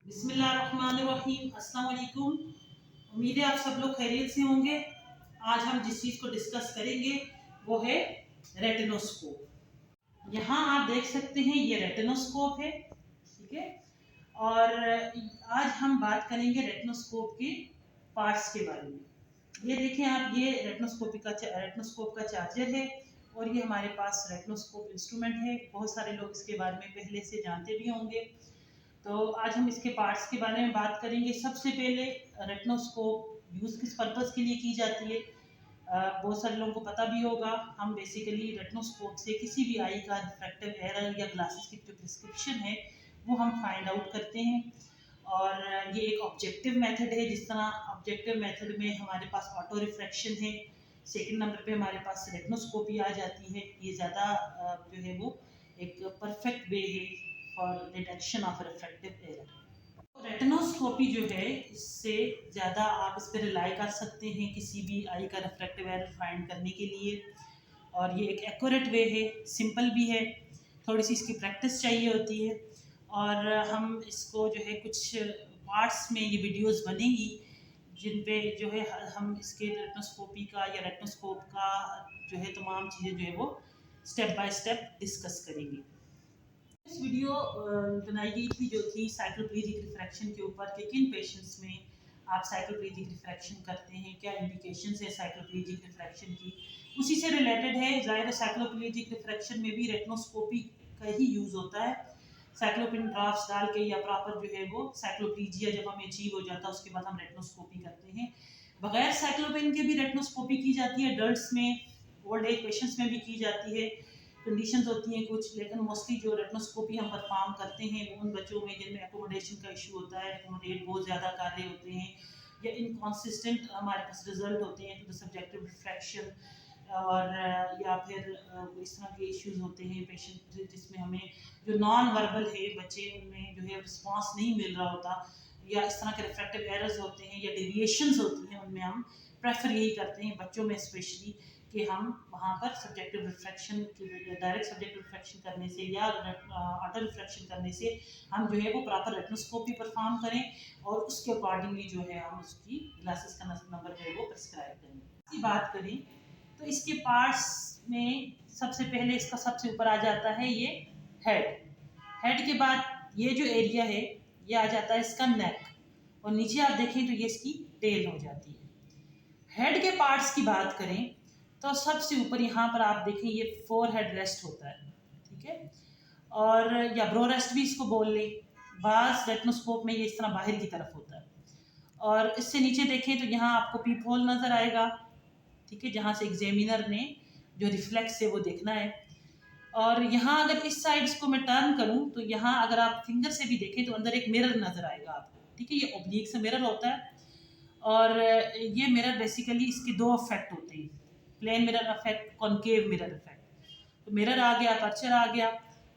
बिस्मिल्लाहिर्रहमानिर्रहीम, अस्सलाम वालेकुम। उम्मीद है आप सब लोग खैरियत से होंगे। आज हम जिस चीज़ को डिस्कस करेंगे वो है रेटिनोस्कोप। यहाँ आप देख सकते हैं ये रेटिनोस्कोप है, ठीक है। और आज हम बात करेंगे रेटिनोस्कोप के पार्ट्स के बारे में। ये देखें आप, ये रेटिनोस्कोप का चार्जर है और ये हमारे पास रेटिनोस्कोप इंस्ट्रूमेंट है। बहुत सारे लोग इसके बारे में पहले से जानते भी होंगे। तो आज हम इसके पार्ट्स के बारे में बात करेंगे। सबसे पहले रेटिनोस्कोप यूज़ किस पर्पज़ के लिए की जाती है, बहुत सारे लोगों को पता भी होगा। हम बेसिकली रेटिनोस्कोप से किसी भी आई का रिफ्रैक्टिव एरर या ग्लासेस की जो प्रिस्क्रिप्शन है वो हम फाइंड आउट करते हैं। और ये एक ऑब्जेक्टिव मेथड है। जिस तरह ऑब्जेक्टिव मेथड में हमारे पास ऑटो रिफ्रैक्शन है, सेकंड नंबर पे हमारे पास रेटिनोस्कोपी आ जाती है। ये ज़्यादा जो है वो एक परफेक्ट वे है for detection of refractive error. Retinoscopy जो है, इससे ज़्यादा आप इस पर रिलाई कर सकते हैं किसी भी आई का रिफ्रैक्टिव एरर फाइंड करने के लिए। और ये एक एक्यूरेट वे है, सिंपल भी है, थोड़ी सी इसकी प्रैक्टिस चाहिए होती है। और हम इसको जो है कुछ पार्ट्स में ये वीडियोस बनेंगी जिन पे जो है हम इसके रेटिनोस्कोपी का या रेटिनोस्कोप का जो है तमाम चीज़ें जो है वो स्टेप बाय स्टेप डिस्कस करेंगे। इस वीडियो बनाई गई थी जो थी साइक्लोप्लेजिक रिफ्रैक्शन के ऊपर कि किन पेशेंट्स में आप साइक्लोप्लेजिक रिफ्रैक्शन करते हैं, क्या इंडिकेशंस है साइक्लोप्लेजिक रिफ्रैक्शन की। उसी से रिलेटेड है। ज़ाहिर साइक्लोप्लेजिक रिफ्रैक्शन में भी रेटिनोस्कोपी का ही यूज़ होता है। साइक्लोपिन ड्राफ्ट्स डाल के या प्रॉपर जो है वो साइक्लोप्लेजिया जब हमें अचीव हो जाता है उसके बाद हम रेटिनोस्कोपी करते हैं। बगैर साइक्लोपिन के भी रेटिनोस्कोपी की जाती है, एडल्ट्स में, ओल्ड एज पेशेंट्स में भी की जाती है। कंडीशंस होती हैं कुछ, लेकिन मोस्टली जो रेटिनोस्कोपी हम परफॉर्म करते हैं वो उन बच्चों में जिनमें एकोमोडेशन का इशू होता है, एकोमोडेट बहुत ज़्यादा कर रहे होते हैं या इनकॉन्सिस्टेंट हमारे पास रिजल्ट होते हैं टू द सब्जेक्टिव रिफ्रैक्शन, और या फिर इस तरह के इश्यूज होते हैं पेशेंट जिसमें हमें जो नॉन वर्बल है बच्चे, उनमें जो है रिस्पॉन्स नहीं मिल रहा होता, या इस तरह के रिफ्रैक्टिव एरर्स होते हैं या डेविएशंस होती हैं। उनमें हम प्रेफर यही करते हैं बच्चों में स्पेशली कि हम वहाँ पर subjective refraction, direct subjective refraction करने से या ऑटो रिफ्रैक्शन करने से हम जो है वो प्रॉपर रेटिनोस्कोपी परफॉर्म करें और उसके अकॉर्डिंगली जो है हम उसकी ग्लासेस का नंबर जो है वो प्रिस्क्राइब करें। इसकी बात करें तो इसके पार्ट्स में सबसे पहले इसका सबसे ऊपर आ जाता है ये हेड। हेड के बाद ये जो एरिया है ये आ जाता है इसका नेक, और नीचे आप देखें तो ये इसकी टेल हो जाती है। हेड के पार्ट्स की बात करें तो सबसे ऊपर यहाँ पर आप देखें ये फोर हेड रेस्ट होता है, ठीक है, और या ब्रो रेस्ट भी इसको बोल लें। बाज रेटिनोस्कोप में ये इस तरह बाहर की तरफ होता है। और इससे नीचे देखें तो यहाँ आपको पीप होल नज़र आएगा, ठीक है, जहाँ से एग्जामिनर ने जो रिफ्लेक्स है वो देखना है। और यहाँ अगर इस साइड इसको मैं टर्न करूँ तो यहाँ अगर आप फिंगर से भी देखें तो अंदर एक मिरर नज़र आएगा आपको, ठीक है, ये ओब्लिक से मिरर होता है। और ये मिरर बेसिकली इसके दो इफेक्ट होते हैं, plane mirror effect, concave mirror effect. तो मिरर आ गया, अपर्चर आ गया।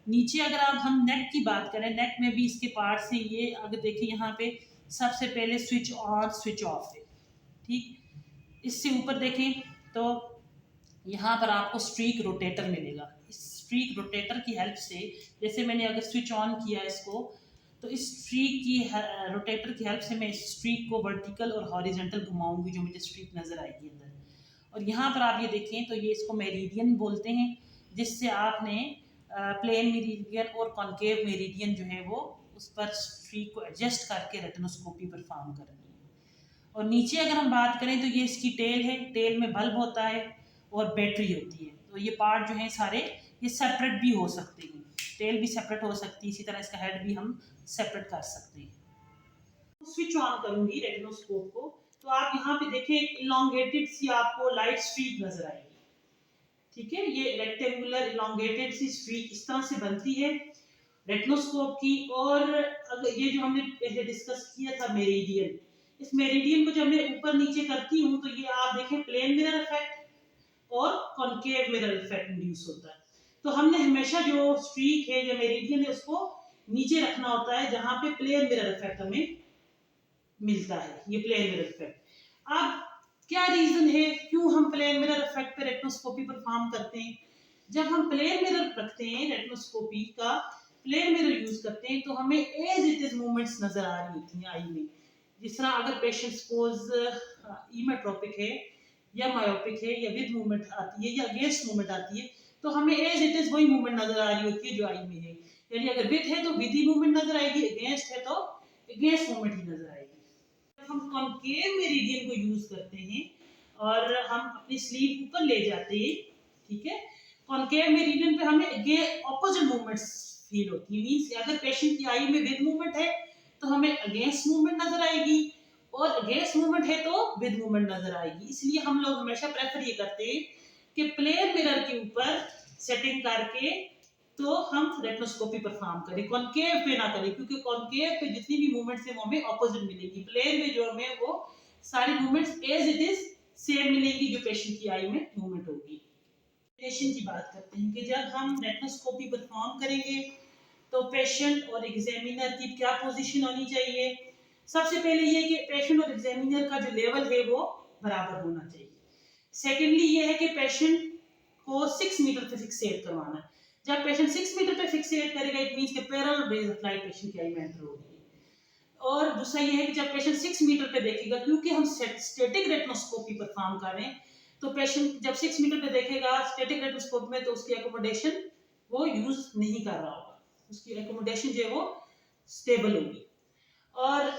नीचे अगर आप हम नेक की बात करें, नेक में भी इसके पार्ट्स हैं। ये अगर देखें यहाँ पे सबसे पहले स्विच ऑन स्विच ऑफ है, ठीक। इससे ऊपर देखें तो यहाँ पर आपको स्ट्रीक रोटेटर मिलेगा। इस स्ट्रीक रोटेटर की हेल्प से, जैसे मैंने अगर स्विच ऑन किया इसको, तो इस स्ट्रीक की रोटेटर की हेल्प से मैं इस स्ट्रीक को वर्टिकल और हॉरिजॉन्टल घुमाऊंगी, जो मुझे स्ट्रीक नज़र आएगी अंदर। और यहाँ पर आप ये देखें तो ये इसको मेरिडियन बोलते हैं, जिससे आपने प्लेन मेरिडियन और कॉन्केव मेरिडियन जो है वो उस पर स्ट्रीक को एडजस्ट करके रेटिनोस्कोपी परफॉर्म करनी है। और नीचे अगर हम बात करें तो ये इसकी टेल है। टेल में बल्ब होता है और बैटरी होती है। तो ये पार्ट जो है सारे ये सेपरेट भी हो सकते हैं, टेल भी सेपरेट हो सकती है, इसी तरह इसका हेड भी हम सेपरेट कर सकते हैं। स्विच ऑन करूंगी रेटिनोस्कोप को तो आप यहाँ पे देखें एक इलोंगेटेड सी आपको लाइट स्ट्रीक नजर आएगी, ठीक है। ये रेक्टेंगुलर इलोंगेटेड सी स्ट्रीक इस तरह से बनती है रेटिनोस्कोप की। और अगर ये जो हमने पहले डिस्कस किया था मेरिडियन, इस मेरिडियन को जब मैं ऊपर नीचे करती हूँ तो ये आप देखें प्लेन मिरर इफेक्ट और कॉनकेव मिरर इफेक्ट इंड्यूस होता है। तो हमने हमेशा जो स्ट्रीक है या मेरिडियन है उसको नीचे रखना होता है जहां पे प्लेन मिरर इफेक्ट हमें मिलता है, ये प्लेन मिरर इफेक्ट। अब क्या रीजन है क्यों हम प्लेन मिरर इफेक्ट पे रेटिनोस्कोपी परफॉर्म करते हैं। जब हम प्लेन मिरर रखते हैं रेटिनोस्कोपी का प्लेन मिरर यूज करते हैं तो हमें एज इट इज मूवमेंट्स नजर आ रही होती हैं आई में। जिस तरह अगर पेशेंट सपोज इमेट्रोपिक है या मायोपिक है या विद मूवमेंट आती है या अगेंस्ट मूवमेंट आती है, तो हमें एज इट इज वही मूवमेंट नजर आ रही होती है जो आई में है। यानी अगर विद है तो विद ही मूवमेंट नजर आएगी, अगेंस्ट है तो अगेंस्ट मूवमेंट ही नजर आएगी। हम कॉनकेव मेरिडियन को यूज करते हैं और हम अपनी स्लीव ऊपर ले जाते हैं, ठीक है। कॉनकेव मेरिडियन पे हमें ऑपोजिट मूवमेंट्स फील होती है। मींस अगर पेशेंट की आई में विद मूवमेंट है तो हमें अगेंस्ट मूवमेंट नजर आएगी, और अगेंस्ट मूवमेंट है तो विद मूवमेंट नजर आएगी। इसलिए हम लोग हमेशा प्रेफर ये करते हैं कि प्लेन मिरर के ऊपर सेटिंग करके तो हम रेटिनोस्कोपी परफॉर्म करें, कॉनकेव पे ना करें, क्योंकि कॉनकेव पे जितनी भी मूवमेंट्स है वो हमें ऑपोजिट मिलेगी। प्लेन में जो हमें वो सारी movements as it is same मिलेगी जो पेशेंट की आई में मूवमेंट होगी। पेशेंट की बात करते हैं कि जब हम रेटिनोस्कोपी परफॉर्म करेंगे तो पेशेंट और एग्जामिनर की क्या पोजीशन होनी चाहिए। सबसे पहले ये कि पेशेंट और एग्जामिनर का जो लेवल है वो बराबर होना चाहिए। सेकेंडली ये है कि पेशेंट को 6 मीटर पे फिक्सेट करवाना है। जब पेशेंट 6 मीटर पे फिक्सेट करेगा इट मींस कि parallel raise of light patient की आई में एंटर होगी। और दूसरा ये है कि जब पेशेंट 6 मीटर पे देखेगा, क्योंकि हम स्टैटिक रेटिनोस्कोपी परफॉर्म कर रहे हैं, तो पेशेंट जब 6 मीटर पे देखेगा स्टैटिक रेटिनोस्कोप में तो उसकी एकोमोडेशन वो यूज नहीं कर रहा होगा, उसकी एकोमोडेशन जो है वो स्टेबल होगी। और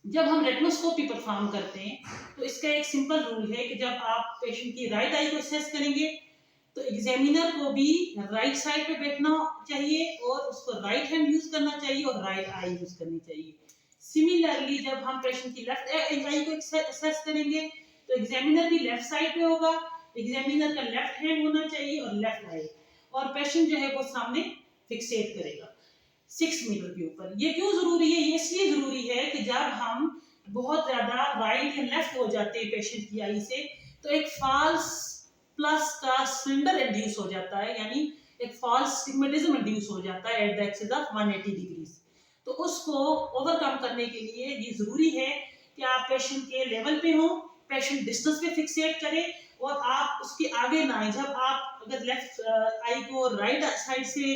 जब हम रेटिनोस्कोपी परफॉर्म करते हैं तो इसका एक सिंपल रूल है कि जब आप पेशेंट की राइट आई को असेस करेंगे तो एग्जामिनर को भी राइट साइड पे बैठना चाहिए और उसको राइट हैंड यूज करना चाहिए और राइट आई यूज करनी चाहिए। सिमिलरली जब हम पेशेंट की लेफ्ट आई को असेस करेंगे तो एग्जामिनर भी लेफ्ट साइड पे होगा, एग्जामिनर का लेफ्ट हैंड होना चाहिए और लेफ्ट आई, और पेशेंट जो है वो सामने फिक्सेट करेगा 6 मीटर के ऊपर। ये क्यों जरूरी है? ये इसलिए जरूरी है कि जब हम बहुत ज्यादा राइट या लेफ्ट हो जाते हैं पेशेंट की आई से तो एक फॉल्स प्लस का सिलेंडर इंड्यूस हो जाता है, यानी एक फॉल्स स्टिग्मेटिज्म इंड्यूस हो जाता है at the axis of 180 degrees. तो उसको ओवरकम करने के लिए ये जरूरी है कि आप पेशेंट के लेवल पे हो, पेशेंट डिस्टेंस पे फिक्सेट करें और आप उसके आगे ना आए। जब आप अगर लेफ्ट आई को राइट साइड से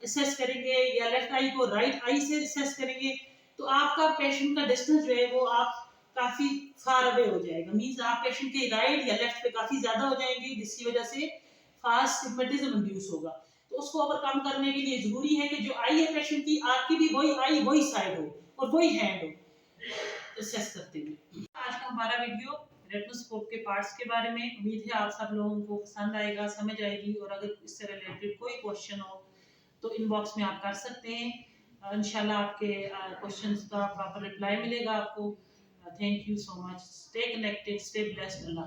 असेस करेंगे या लेफ्ट आई को राइट आई से असेस करेंगे तो आपका पेशेंट का डिस्टेंस जो है वो आप काफी फार अवे हो जाएगा। मींस आप पेशेंट के राइट या लेफ्ट पे काफी ज्यादा हो जाएंगे, जिसकी वजह से फास्ट स्टिग्मेटिज्म इंड्यूस होगा। तो उसको ओवरकम करने के लिए जरूरी है कि जो आई है पेशेंट की, आपकी भी वही आई वही साइड हो और वही हैंड हो असेस करते हुए। आज का हमारा वीडियो रेटिनोस्कोप के पार्ट्स के बारे में। उम्मीद है आप सब लोगों को पसंद आएगा, समझ आएगी, और अगर इससे रिलेटेड कोई क्वेश्चन हो तो इनबॉक्स में आप कर सकते हैं। इंशाल्लाह आपके क्वेश्चंस का प्रॉपर रिप्लाई मिलेगा आपको। Thank you so much. Stay connected, stay blessed. Allah.